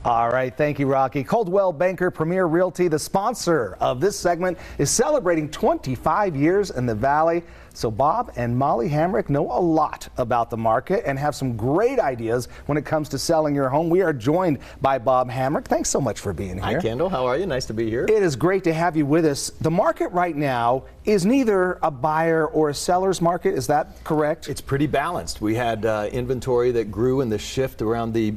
All right, thank you, Rocky. Coldwell Banker Premier Realty, the sponsor of this segment, is celebrating 25 years in the Valley. So Bob and Molly Hamrick know a lot about the market and have some great ideas when it comes to selling your home. We are joined by Bob Hamrick. Thanks so much for being here. Hi, Kendall. How are you? Nice to be here. It is great to have you with us. The market right now is neither a buyer or a seller's market. Is that correct? It's pretty balanced. We had inventory that grew in the shift around the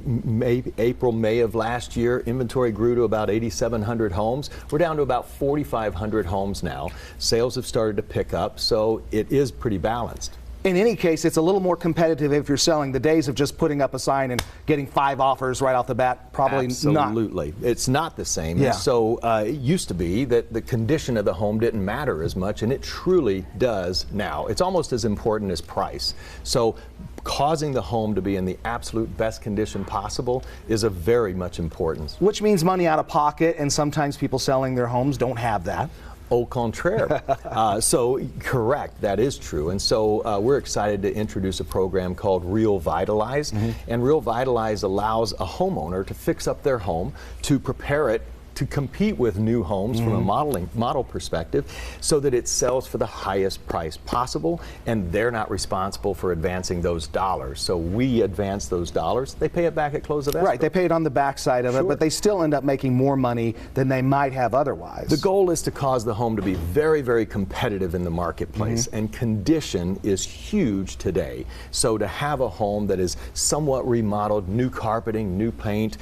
April, May of last year. Inventory grew to about 8,700 homes. We're down to about 4,500 homes now. Sales have started to pick up, so it is pretty balanced. In any case, it's a little more competitive if you're selling. The days of just putting up a sign and getting 5 offers right off the bat, probably not. Absolutely. It's not the same. Yeah. So it used to be that the condition of the home didn't matter as much, and it truly does now. It's almost as important as price. So causing the home to be in the absolute best condition possible is of very much importance. Which means money out of pocket, and sometimes people selling their homes don't have that. Au contraire. So correct, that is true. And so we're excited to introduce a program called RealVitalize. And RealVitalize allows a homeowner to fix up their home, to prepare it to compete with new homes from a model perspective, so that it sells for the highest price possible, and they're not responsible for advancing those dollars. So we advance those dollars. They pay it back at close of escrow. Right, they pay it on the backside of it, but they still end up making more money than they might have otherwise. The goal is to cause the home to be very, very competitive in the marketplace, and condition is huge today. So to have a home that is somewhat remodeled, new carpeting, new paint,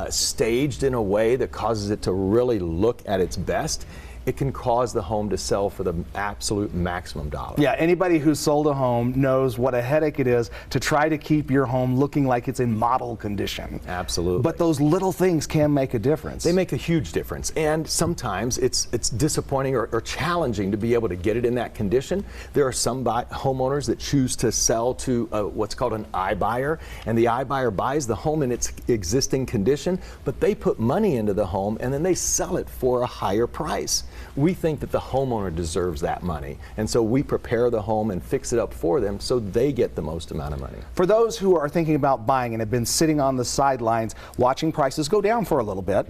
staged in a way that causes it to really look at its best, it can cause the home to sell for the absolute maximum dollar. Yeah, anybody who's sold a home knows what a headache it is to try to keep your home looking like it's in model condition. Absolutely. But those little things can make a difference. They make a huge difference, and sometimes it's disappointing or challenging to be able to get it in that condition. There are some homeowners that choose to sell to what's called an iBuyer, and the iBuyer buys the home in its existing condition, but they put money into the home and then they sell it for a higher price. We think that the homeowner deserves that money, and so we prepare the home and fix it up for them so they get the most amount of money. For those who are thinking about buying and have been sitting on the sidelines watching prices go down for a little bit,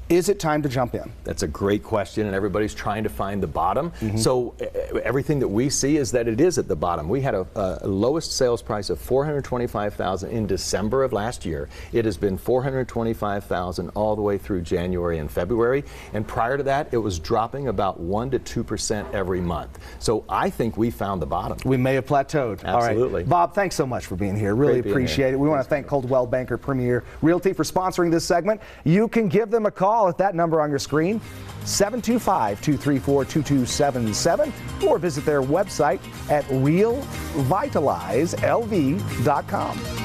is it time to jump in? That's a great question, and everybody's trying to find the bottom. So everything that we see is that it is at the bottom. We had a lowest sales price of $425,000 in December of last year. It has been $425,000 all the way through January and February, and prior to that, it was dropping about 1% to 2% every month. So I think we found the bottom. We may have plateaued. Absolutely. All right. Bob, thanks so much for being here. Really appreciate it. We want to thank Coldwell Banker Premier Realty for sponsoring this segment. You can give them a call at that number on your screen, 725-234-2277, or visit their website at realvitalizelv.com.